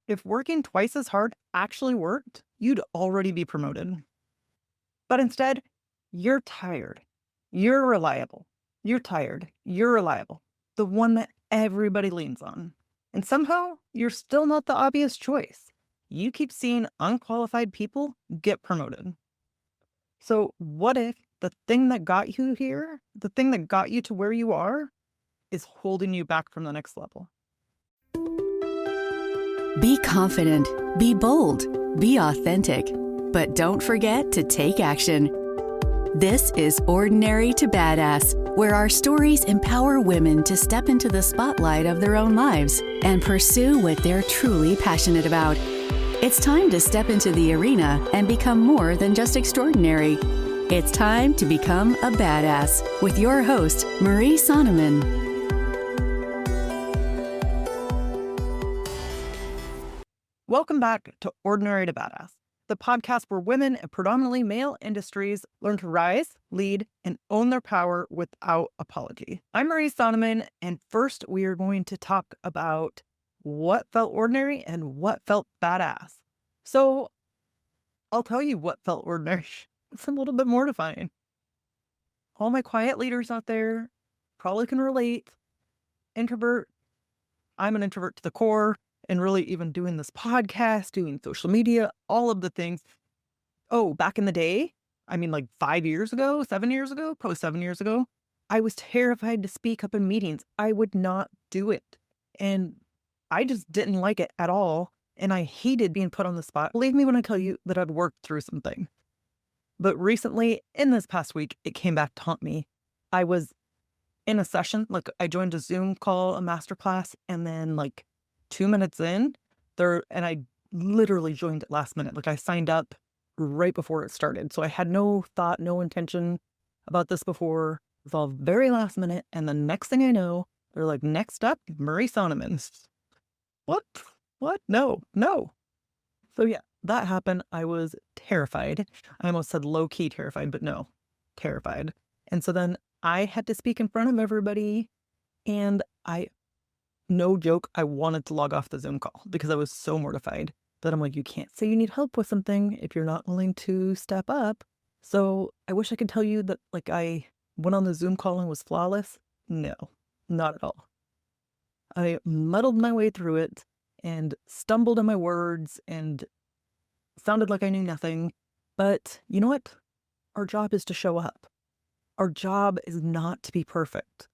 If working twice as hard actually worked, you'd already be promoted. But instead, you're tired. You're reliable. You're tired. You're reliable. The one that everybody leans on. And somehow, you're still not the obvious choice. You keep seeing unqualified people get promoted. So, what if the thing that got you here, the thing that got you to where you are, is holding you back from the next level? Be confident, be bold, be authentic, but don't forget to take action. This is Ordinary to Badass, where our stories empower women to step into the spotlight of their own lives and pursue what they're truly passionate about. It's time to step into the arena and become more than just extraordinary. It's time to become a badass with your host, Marie Sonneman. Welcome back to Ordinary to Badass, the podcast where women in predominantly male industries learn to rise, lead, and own their power without apology. I'm Marie Sonneman, and first we are going to talk about what felt ordinary and what felt badass. So I'll tell you what felt ordinary. It's a little bit mortifying. All my quiet leaders out there probably can relate. Introvert. I'm an introvert to the core. And really even doing this podcast, doing social media, all of the things. Oh, back in the day, I mean like 5 years ago, 7 years ago, probably 7 years ago, I was terrified to speak up in meetings. I would not do it. And I just didn't like it at all. And I hated being put on the spot. Believe me when I tell you that I'd worked through something. But recently, in this past week, it came back to haunt me. I was in a session, like I joined a Zoom call, a masterclass, and then like 2 minutes in, and I literally joined it last minute. Like I signed up right before it started. So I had no thought, no intention about this before. It was all very last minute. And the next thing I know, they're like, next up, Marie Sonneman. What? What? No. So yeah, that happened. I was terrified. I almost said low-key terrified, but no, terrified. And so then I had to speak in front of everybody, and no joke, I wanted to log off the Zoom call because I was so mortified that I'm like, you can't say you need help with something if you're not willing to step up. So I wish I could tell you that like I went on the Zoom call and was flawless. No, not at all. I muddled my way through it and stumbled on my words and sounded like I knew nothing. But you know what? Our job is to show up. Our job is not to be perfect.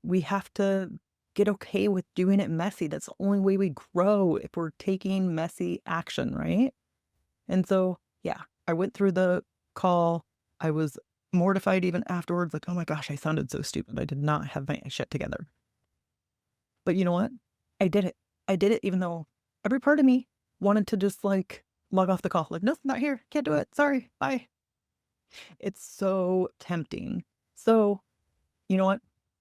We have to get okay with doing it messy. That's the only way we grow, if we're taking messy action, right? And so, yeah, I went through the call. I was mortified even afterwards, like, oh my gosh, I sounded so stupid. I did not have my shit together. But you know what? I did it. I did it even though every part of me wanted to just like log off the call. Like, no, not here. Can't do it. Sorry. Bye. It's so tempting. So, you know what?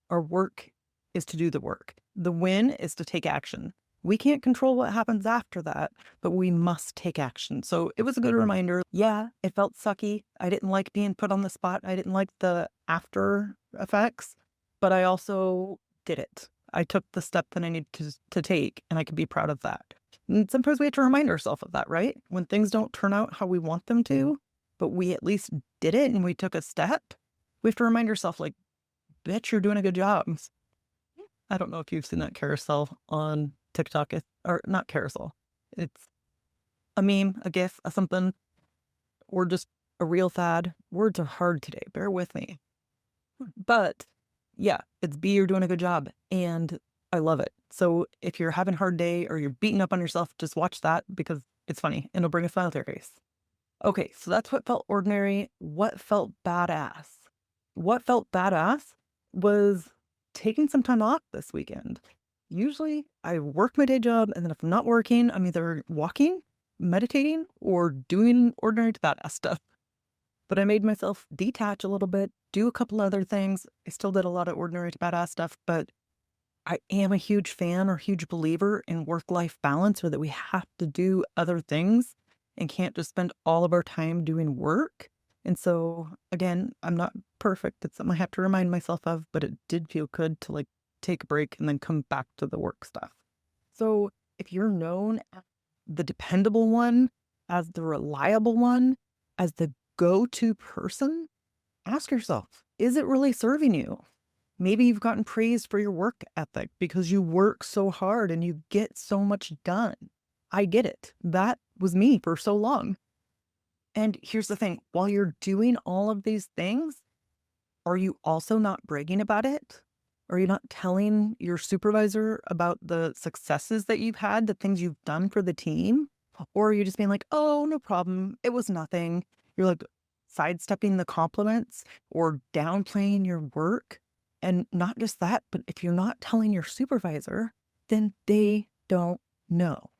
Our work is to do the work. The win is to take action. We can't control what happens after that, but we must take action. So it was a good reminder. Yeah, it felt sucky. I didn't like being put on the spot. I didn't like the after effects, but I also did it. I took the step that I needed to take, and I could be proud of that. And sometimes we have to remind ourselves of that, right? When things don't turn out how we want them to, but we at least did it and we took a step, we have to remind ourselves like, bitch, you're doing a good job. I don't know if you've seen that carousel on TikTok, or not carousel. It's a meme, a GIF, a something, or just a real fad. Words are hard today. Bear with me. But yeah, it's B, you're doing a good job. And I love it. So if you're having a hard day or you're beating up on yourself, just watch that because it's funny and it'll bring a smile to your face. Okay, so that's what felt ordinary. What felt badass? What felt badass was taking some time off this weekend. Usually I work my day job, and then if I'm not working, I'm either walking, meditating, or doing ordinary to badass stuff. But I made myself detach a little bit, do a couple other things. I still did a lot of ordinary to badass stuff, but I am a huge fan or huge believer in work-life balance, or that we have to do other things and can't just spend all of our time doing work. And so, again, I'm not perfect. It's something I have to remind myself of, but it did feel good to take a break and then come back to the work stuff. So if you're known as the dependable one, as the reliable one, as the go-to person, ask yourself, is it really serving you? Maybe you've gotten praised for your work ethic because you work so hard and you get so much done. I get it. That was me for so long. And here's the thing, while you're doing all of these things, are you also not bragging about it? Are you not telling your supervisor about the successes that you've had, the things you've done for the team? Or are you just being like, oh, no problem. It was nothing. You're like sidestepping the compliments or downplaying your work. And not just that, but if you're not telling your supervisor, then they don't know.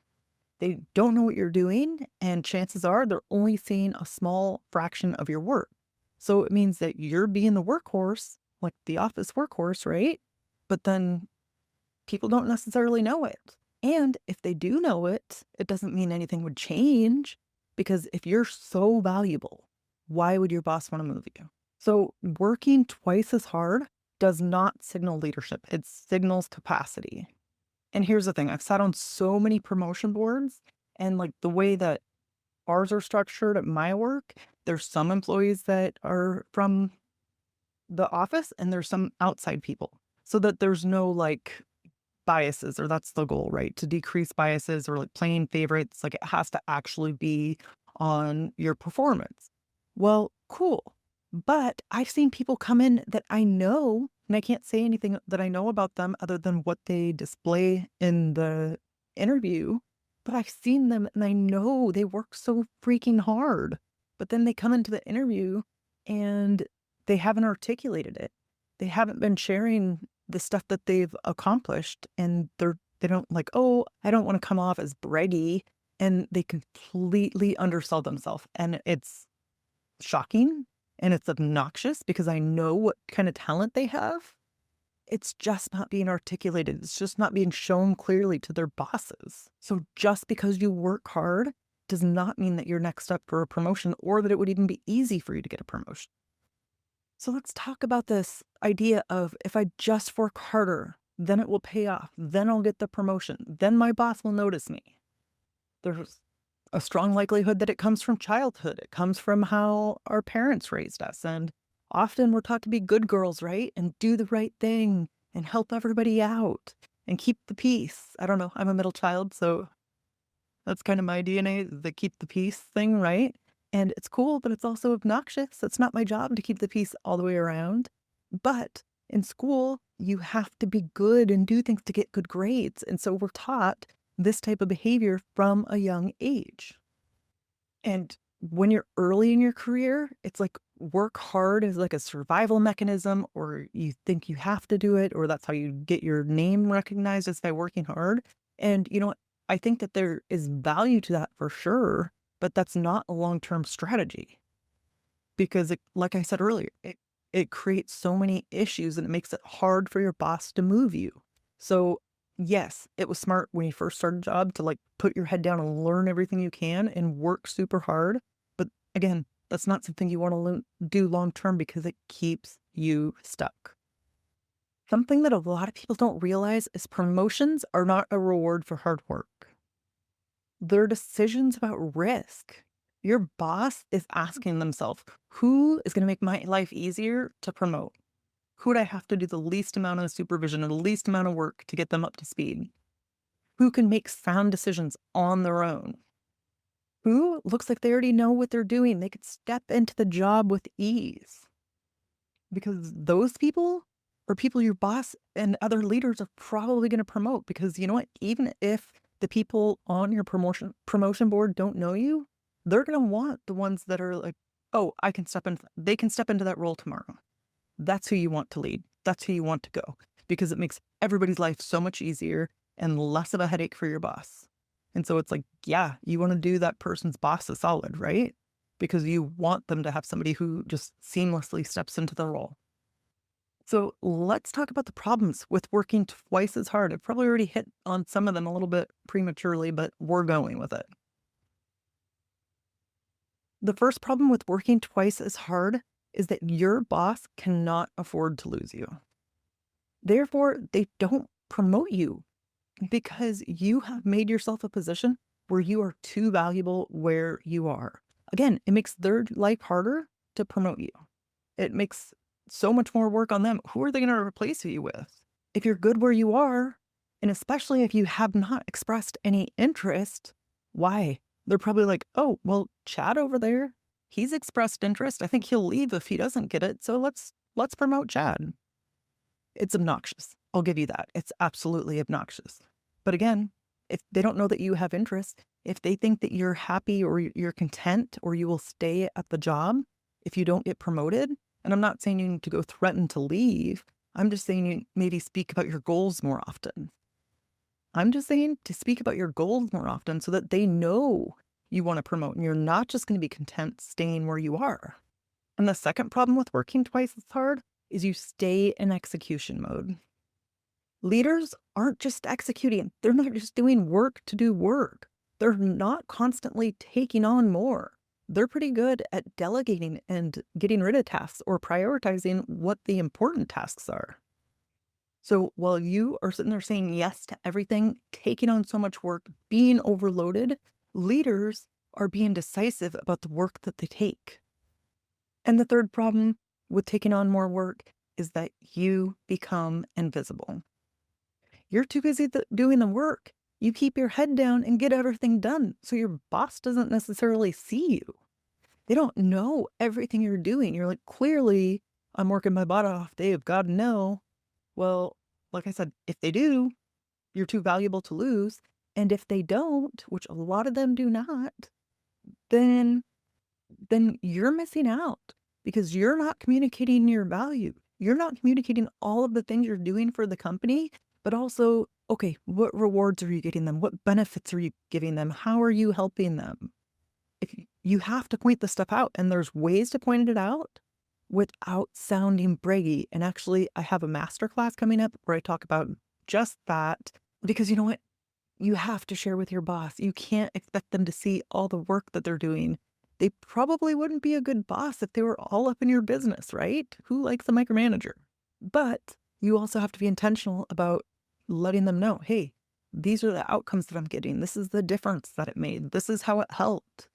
They don't know what you're doing. And chances are they're only seeing a small fraction of your work. So it means that you're being the workhorse, like the office workhorse, right? But then people don't necessarily know it. And if they do know it, it doesn't mean anything would change because if you're so valuable, why would your boss want to move you? So working twice as hard does not signal leadership. It signals capacity. And here's the thing, I've sat on so many promotion boards and like the way that ours are structured at my work, there's some employees that are from the office and there's some outside people so that there's no like biases, or that's the goal, right? To decrease biases or like playing favorites. Like it has to actually be on your performance. Well, cool. But I've seen people come in that I know, and I can't say anything that I know about them other than what they display in the interview. But I've seen them and I know they work so freaking hard. But then they come into the interview and they haven't articulated it. They haven't been sharing the stuff that they've accomplished, and they don't like, "Oh, I don't wanna come off as braggy," and they completely undersell themselves, and it's shocking, and it's obnoxious because I know what kinda talent they have. It's just not being articulated, it's just not being shown clearly to their bosses. So just because you work hard does not mean that you're next up for a promotion or that it would even be easy for you to get a promotion. So let's talk about this idea of if I just work harder, then it will pay off. Then I'll get the promotion. Then my boss will notice me. There's a strong likelihood that it comes from childhood. It comes from how our parents raised us. And often we're taught to be good girls, right? And do the right thing and help everybody out and keep the peace. I don't know. I'm a middle child, so that's kind of my DNA, the keep the peace thing, right? And it's cool, but it's also obnoxious. It's not my job to keep the peace all the way around. But in school, you have to be good and do things to get good grades. And so we're taught this type of behavior from a young age. And when you're early in your career, it's like work hard is like a survival mechanism, or you think you have to do it, or that's how you get your name recognized is by working hard. And you know what? I think that there is value to that for sure, but that's not a long-term strategy because like I said earlier, it creates so many issues and it makes it hard for your boss to move you. So yes, it was smart when you first started a job to like put your head down and learn everything you can and work super hard. But again, that's not something you want to do long term because it keeps you stuck. Something that a lot of people don't realize is promotions are not a reward for hard work. They're decisions about risk. Your boss is asking themselves, who is going to make my life easier to promote? Who would I have to do the least amount of supervision or the least amount of work to get them up to speed? Who can make sound decisions on their own? Who looks like they already know what they're doing? They could step into the job with ease because those people are people your boss and other leaders are probably going to promote because you know what? Even if the people on your promotion board don't know you, they're going to want the ones that are like, oh, I can step in. They can step into that role tomorrow. That's who you want to lead. That's who you want to go because it makes everybody's life so much easier and less of a headache for your boss. And so it's like, yeah, you want to do that person's boss a solid, right? Because you want them to have somebody who just seamlessly steps into the role. So let's talk about the problems with working twice as hard. I've probably already hit on some of them a little bit prematurely, but we're going with it. The first problem with working twice as hard is that your boss cannot afford to lose you. Therefore, they don't promote you because you have made yourself a position where you are too valuable where you are. Again, it makes their life harder to promote you. It makes so much more work on them. Who are they going to replace you with? If you're good where you are, and especially if you have not expressed any interest, why? They're probably like, oh, well, Chad over there, he's expressed interest. I think he'll leave if he doesn't get it. So let's promote Chad. It's obnoxious. I'll give you that. It's absolutely obnoxious. But again, if they don't know that you have interest, if they think that you're happy or you're content or you will stay at the job if you don't get promoted, and I'm not saying you need to go threaten to leave. I'm just saying you maybe speak about your goals more often. I'm just saying to speak about your goals more often so that they know you want to promote and you're not just going to be content staying where you are. And the second problem with working twice as hard is you stay in execution mode. Leaders aren't just executing. They're not just doing work to do work. They're not constantly taking on more. They're pretty good at delegating and getting rid of tasks or prioritizing what the important tasks are. So while you are sitting there saying yes to everything, taking on so much work, being overloaded, leaders are being decisive about the work that they take. And the third problem with taking on more work is that you become invisible. You're too busy doing the work. You keep your head down and get everything done. So your boss doesn't necessarily see you. They don't know everything you're doing. You're like, clearly, I'm working my butt off. They've got to know. Well, like I said, if they do, you're too valuable to lose. And if they don't, which a lot of them do not, then you're missing out because you're not communicating your value. You're not communicating all of the things you're doing for the company, but also, okay, what rewards are you getting them? What benefits are you giving them? How are you helping them? If you have to point this stuff out, and there's ways to point it out without sounding braggy. And actually, I have a masterclass coming up where I talk about just that because you know what? You have to share with your boss. You can't expect them to see all the work that they're doing. They probably wouldn't be a good boss if they were all up in your business, right? Who likes a micromanager? But you also have to be intentional about letting them know, hey, these are the outcomes that I'm getting. This is the difference that it made. This is how it helped.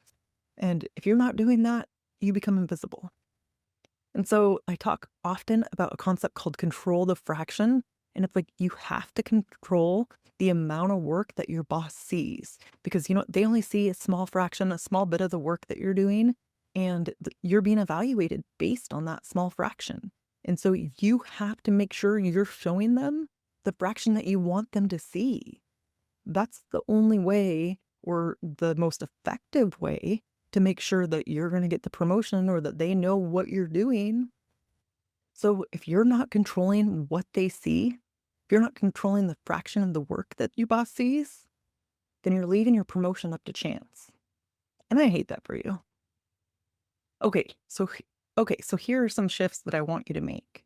And if you're not doing that, you become invisible. And so I talk often about a concept called control the fraction. And it's like you have to control the amount of work that your boss sees because, you know, they only see a small fraction, a small bit of the work that you're doing, and you're being evaluated based on that small fraction. And so you have to make sure you're showing them the fraction that you want them to see. That's the only way or the most effective way to make sure that you're going to get the promotion or that they know what you're doing. So if you're not controlling what they see, if you're not controlling the fraction of the work that your boss sees, then you're leaving your promotion up to chance. And I hate that for you. Okay, so here are some shifts that I want you to make.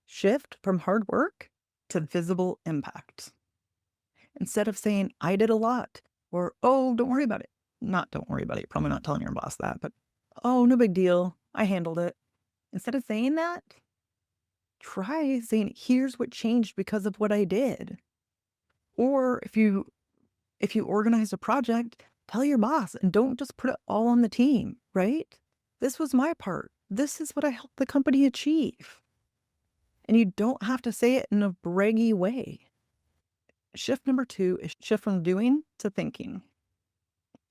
Shift from hard work to visible impact. Instead of saying, I did a lot, or, oh, don't worry about it. Don't worry about it. You're probably not telling your boss that, but, oh, no big deal. I handled it. Instead of saying that, try saying, here's what changed because of what I did. Or if you organize a project, tell your boss and don't just put it all on the team, right? This was my part. This is what I helped the company achieve. And you don't have to say it in a braggy way. Shift number 2 is shift from doing to thinking.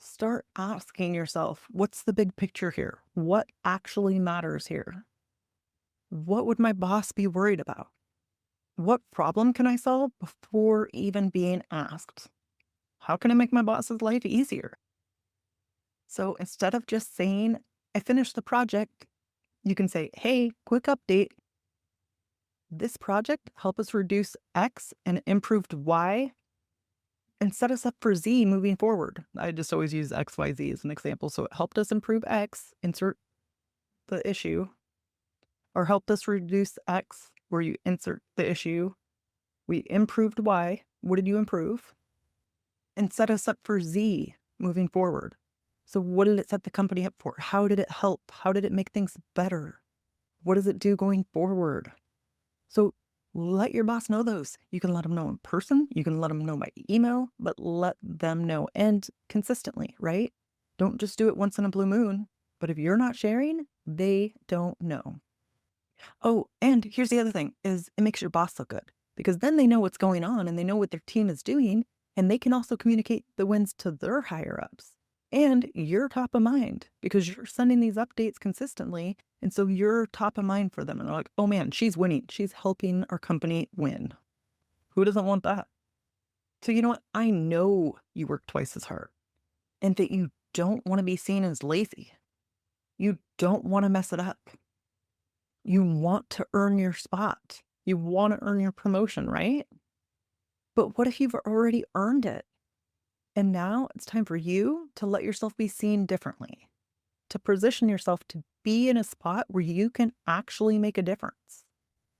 Start asking yourself, what's the big picture here? What actually matters here? What would my boss be worried about? What problem can I solve before even being asked? How can I make my boss's life easier? So instead of just saying, I finished the project, you can say, hey, quick update. This project helped us reduce X and improved Y and set us up for Z moving forward. I just always use X, Y, Z as an example. So it helped us improve X, insert the issue, or helped us reduce X, where you insert the issue. We improved Y. What did you improve? And set us up for Z moving forward. So what did it set the company up for? How did it help? How did it make things better? What does it do going forward? So Let your boss know those. You can let them know in person. You can let them know by email, but let them know and consistently, right? Don't just do it once in a blue moon. But if you're not sharing, they don't know. Oh, and here's the other thing is it makes your boss look good because then they know what's going on and they know what their team is doing and they can also communicate the wins to their higher ups. And you're top of mind because you're sending these updates consistently. And so you're top of mind for them. And they're like, oh man, she's winning. She's helping our company win. Who doesn't want that? So, you know what? I know you work twice as hard and that you don't want to be seen as lazy. You don't want to mess it up. You want to earn your spot. You want to earn your promotion, right? But what if you've already earned it? And now it's time for you to let yourself be seen differently, to position yourself to be in a spot where you can actually make a difference.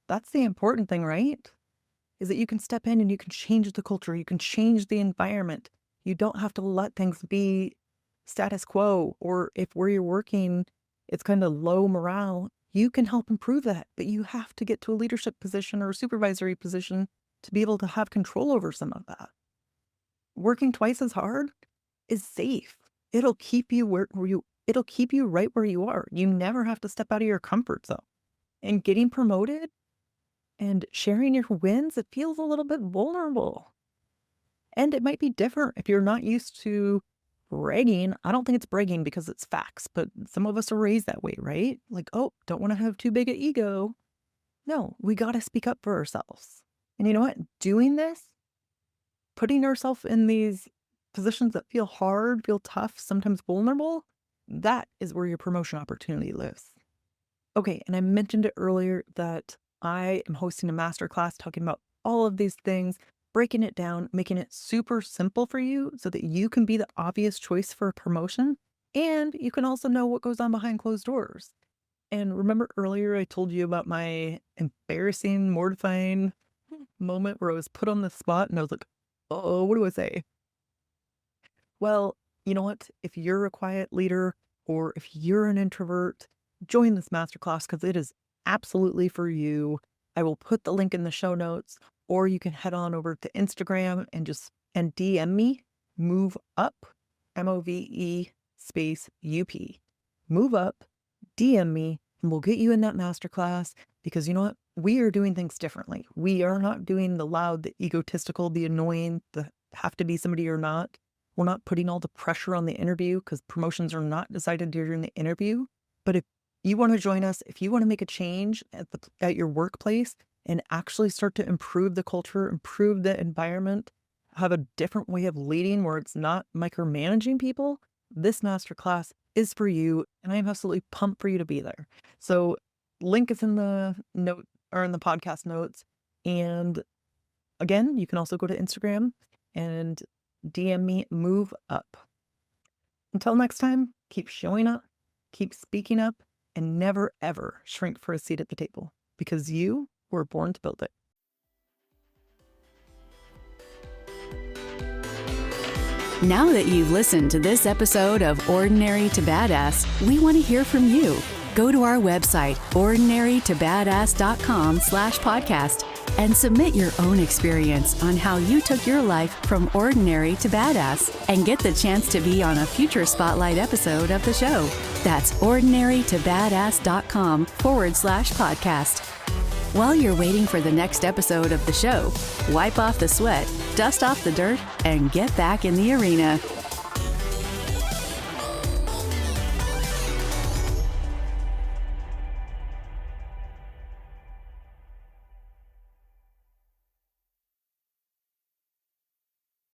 That's the important thing, right? Is that you can step in and you can change the culture, you can change the environment. You don't have to let things be status quo, or if where you're working, it's kind of low morale, you can help improve that. But you have to get to a leadership position or a supervisory position to be able to have control over some of that. Working twice as hard is safe. It'll keep you it'll keep you right where you are. You never have to step out of your comfort zone. And getting promoted and sharing your wins, it feels a little bit vulnerable. And it might be different if you're not used to bragging. I don't think it's bragging because it's facts, but some of us are raised that way, right? Like, oh, don't want to have too big an ego. No, we got to speak up for ourselves. And you know what? Doing this, putting ourselves in these positions that feel hard, feel tough, sometimes vulnerable, that is where your promotion opportunity lives. Okay, and I mentioned it earlier that I am hosting a masterclass talking about all of these things, breaking it down, making it super simple for you so that you can be the obvious choice for a promotion. And you can also know what goes on behind closed doors. And remember earlier I told you about my embarrassing, mortifying moment where I was put on the spot and I was like, oh, what do I say? Well, you know what? If you're a quiet leader or if you're an introvert, join this masterclass because it is absolutely for you. I will put the link in the show notes, or you can head on over to Instagram and DM me, Move Up, MOVE space UP. Move Up, DM me, and we'll get you in that masterclass because you know what? We are doing things differently. We are not doing the loud, the egotistical, the annoying, the have to be somebody or not. We're not putting all the pressure on the interview because promotions are not decided during the interview. But if you want to join us, if you want to make a change at your workplace and actually start to improve the culture, improve the environment, have a different way of leading where it's not micromanaging people, this masterclass is for you. And I'm absolutely pumped for you to be there. So link is in the note or in the podcast notes. And again, you can also go to Instagram and DM me, Move Up. Until next time, keep showing up, keep speaking up, and never ever shrink for a seat at the table because you were born to build it. Now that you've listened to this episode of Ordinary to Badass, we want to hear from you. Go to our website, ordinarytobadass.com/podcast, and submit your own experience on how you took your life from ordinary to badass and get the chance to be on a future Spotlight episode of the show. That's ordinarytobadass.com/podcast. While you're waiting for the next episode of the show, wipe off the sweat, dust off the dirt, and get back in the arena.